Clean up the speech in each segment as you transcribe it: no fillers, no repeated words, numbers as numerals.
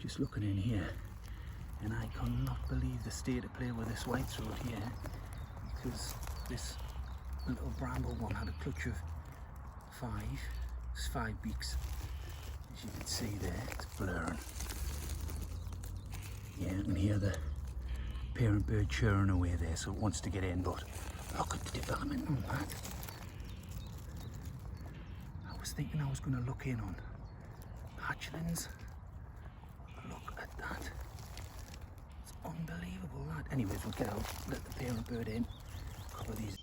Just looking in here, and I cannot believe the state of play with this whitethroat here, because this little bramble one had a clutch of 5. It's 5 beaks, as you can see there. It's blurring. Yeah, you can hear the parent bird churring away there, so it wants to get in, but look at the development on that. I was thinking I was going to look in on hatchlings. Look at that. It's unbelievable, that. Anyways, we'll get out, let the parent bird in, cover these.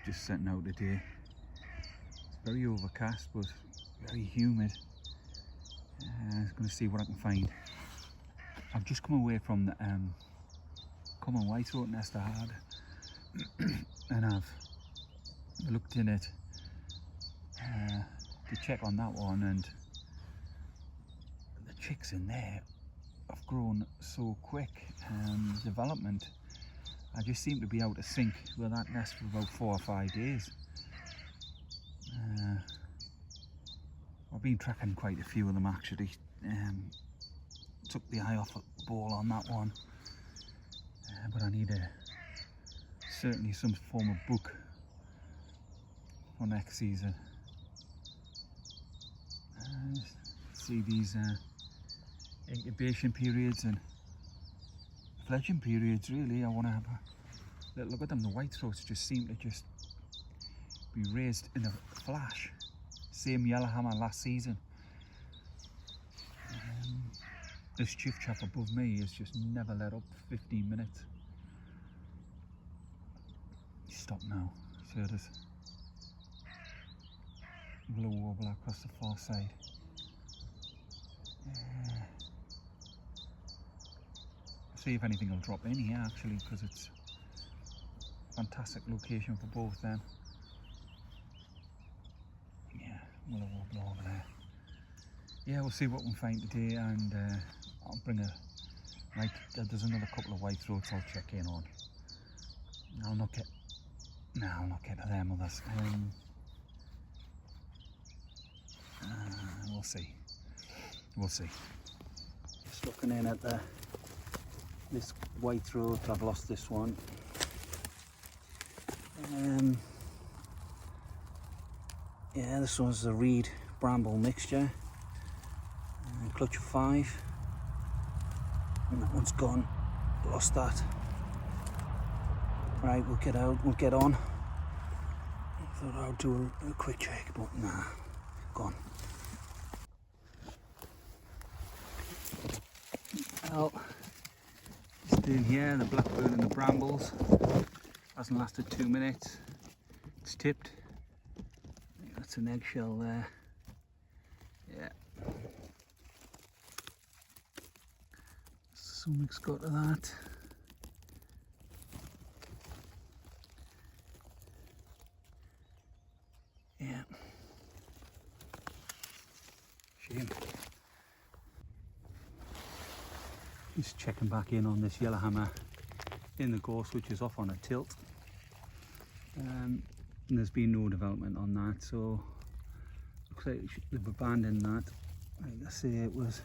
Just setting out today. It's very overcast, but very humid. I'm going to see what I can find. I've just come away from the common whitethroat nest I had, and I've looked in it to check on that one, and the chicks in there have grown so quick. Development, I just seem to be out of sync with that nest for about 4 or 5 days. I've been tracking quite a few of them actually. Took the eye off the ball on that one, but I need certainly some form of book for next season. See these incubation periods and fledging periods, really. I want to have a little look at them. The whitethroats just seem to just be raised in a flash. Same yellowhammer last season. This chiff chap above me has just never let up 15 minutes. Stop now. See it is. Willow warbler across the far side. See if anything will drop in here actually, because it's a fantastic location for both them. Yeah, willow warbler over there. Yeah, we'll see what we can find today, and I'll bring there's another couple of whitethroats I'll check in on. I'll not get to them others. We'll see. Just looking in at this whitethroat. I've lost this one. Yeah, this one's a reed bramble mixture. Clutch of 5. And that one's gone. Lost that. Right, we'll get out, we'll get on. I thought I'd do a quick check, but nah, gone. Well, just in here, the blackbird and the brambles. Hasn't lasted 2 minutes. It's tipped. That's an eggshell there. Yeah. Something's got to that. Yeah. Shame. Just checking back in on this yellowhammer in the gorse, which is off on a tilt. And there's been no development on that, so looks like they've abandoned that. Like I say, it was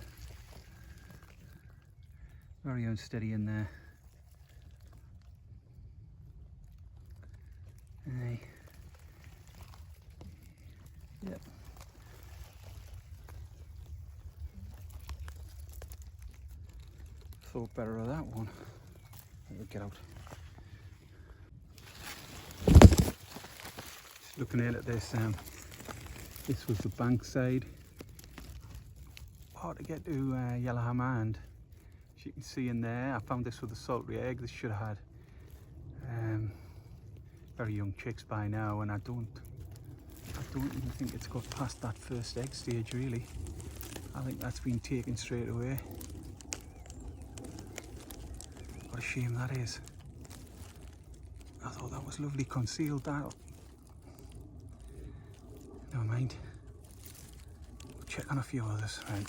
very unsteady in there. Hey. Yep. Thought better of that one. Let get out. Just looking in at this. This was the bank side. Hard to get to yellowhammer, and as you can see in there, I found this with a sultry egg. This should have had very young chicks by now, and I don't even think it's got past that first egg stage really. I think that's been taken straight away. What a shame that is. I thought that was lovely concealed, that. Never mind. We'll check on a few others. Right.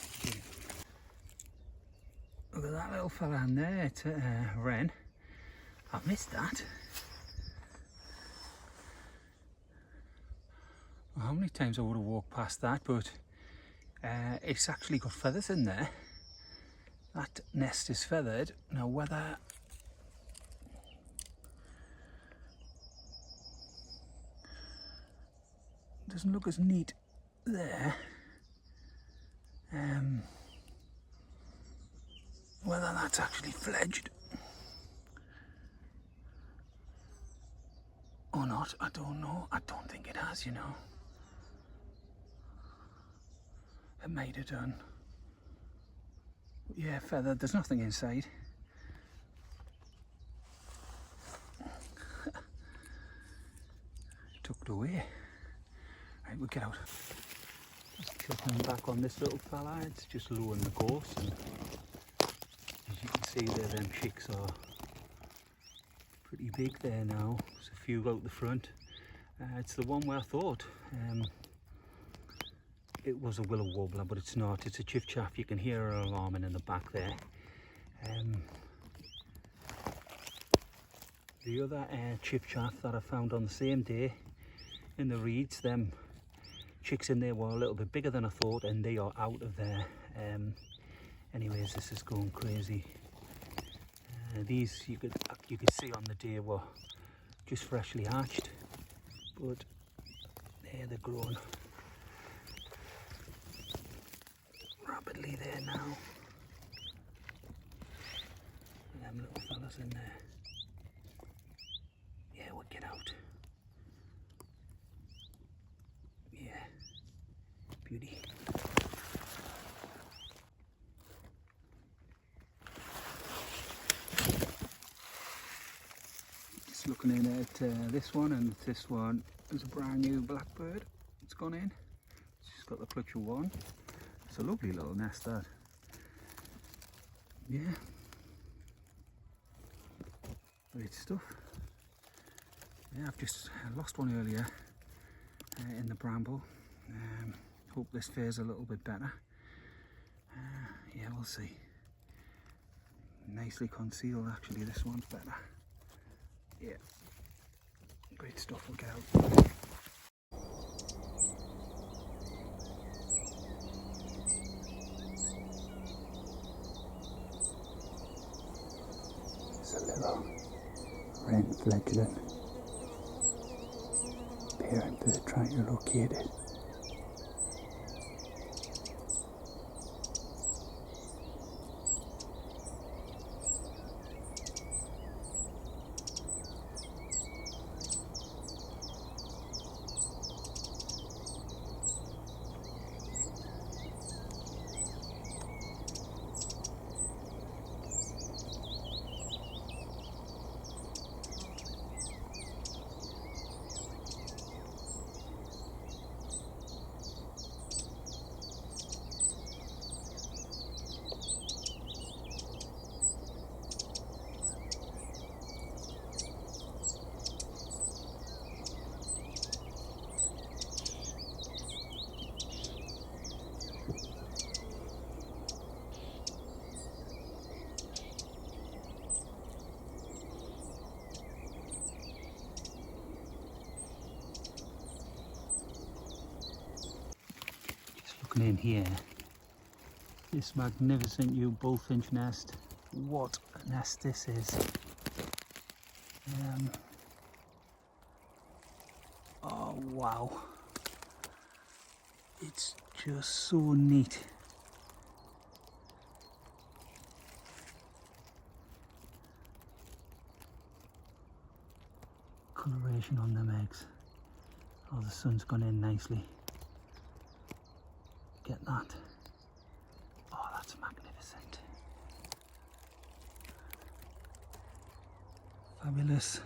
Look at that little fella in there. It's a wren. I've missed that. How many times I would have walked past that, but It's actually got feathers in there. That nest is feathered. Now whether doesn't look as neat there. Whether that's actually fledged or not, I don't know. I don't think it has, you know. It might have done. Yeah, feathered. There's nothing inside. Tucked away. Right, we'll get out. Just chucking back on this little fella. It's just lowering the course, and as you can see there, them chicks are pretty big there now. There's a few out the front. It's the one where I thought it was a willow warbler, but it's not. It's a chiff-chaff. You can hear her alarming in the back there. The other chiff-chaff that I found on the same day in the reeds, them chicks in there were a little bit bigger than I thought, and they are out of there. Anyways, this is going crazy. These you could see on the day were just freshly hatched, but there they're growing rapidly there now. And them little fellas in there. Yeah, we'll get out. Yeah, beauty. Just looking in at this one, and this one is a brand new blackbird. It's gone in. She's got the clutch of one. It's a lovely little nest, that. Yeah. Great stuff. Yeah, I've just lost one earlier in the bramble. Hope this fares a little bit better. Yeah, we'll see. Nicely concealed, actually. This one's better. Yeah. Great stuff. We'll get out. It's a little wren fledgling. Parent bird trying to locate it. In here, this magnificent bullfinch nest. What a nest this is. Oh wow, it's just so neat. Coloration on them eggs. Oh, the sun's gone in nicely. Get that. Oh, that's magnificent. Fabulous.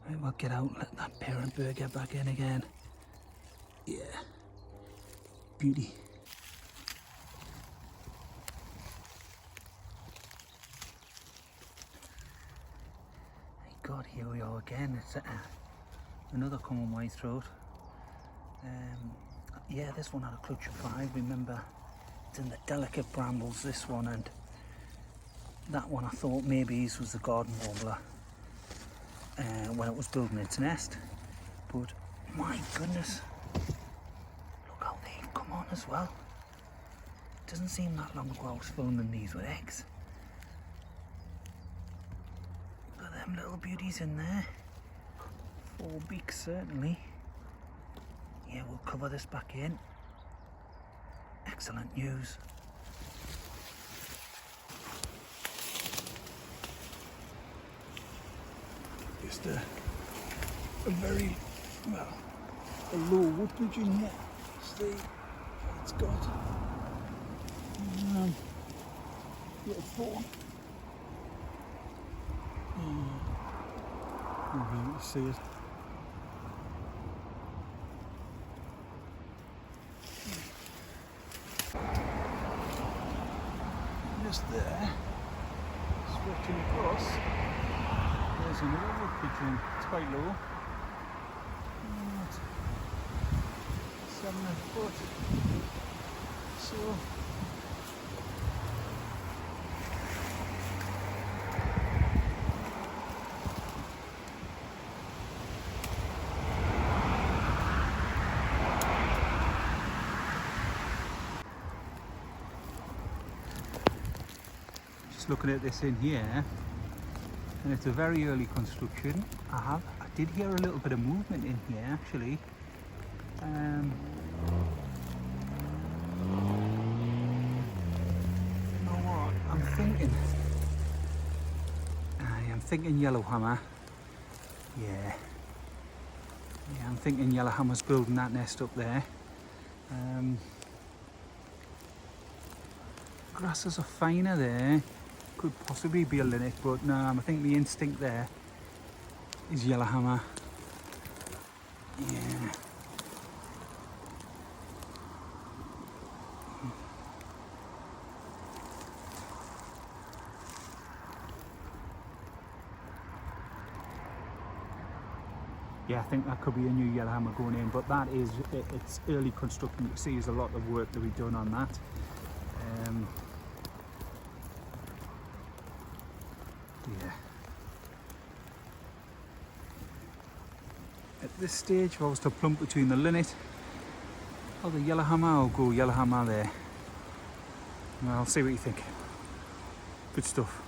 Right, we'll get out and let that parent bird get back in again. Yeah. Beauty. Hey God, here we are again. It's another common white throat. Yeah, this one had a clutch of 5. Remember, it's in the delicate brambles, this one, and that one I thought maybe this was the garden warbler when it was building its nest. But my goodness, look how they've come on as well. doesn't seem that long ago I was filming these with eggs. Look at them little beauties in there. 4 beaks certainly. Yeah, we'll cover this back in. Excellent news. Just a very, well, a low woodbridge in here. See, it's got little thorn. Maybe you can see it. Just there, stretching across, there's another woodbridge in. It's quite low. 7 foot. So just looking at this in here, and it's a very early construction. I did hear a little bit of movement in here actually. You know what? I'm thinking yellowhammer. Yeah, I'm thinking yellowhammer's building that nest up there. Grasses are finer there. Could possibly be a linnet, but no, I think the instinct there is yellowhammer. Yeah. Yeah, I think that could be a new yellowhammer going in, but that is, it's early construction. You can see there's a lot of work to be done on that. Yeah. At this stage, if I was to plump between the linnet or the yellowhammer, I'll go yellowhammer there. Well, I'll see what you think. Good stuff.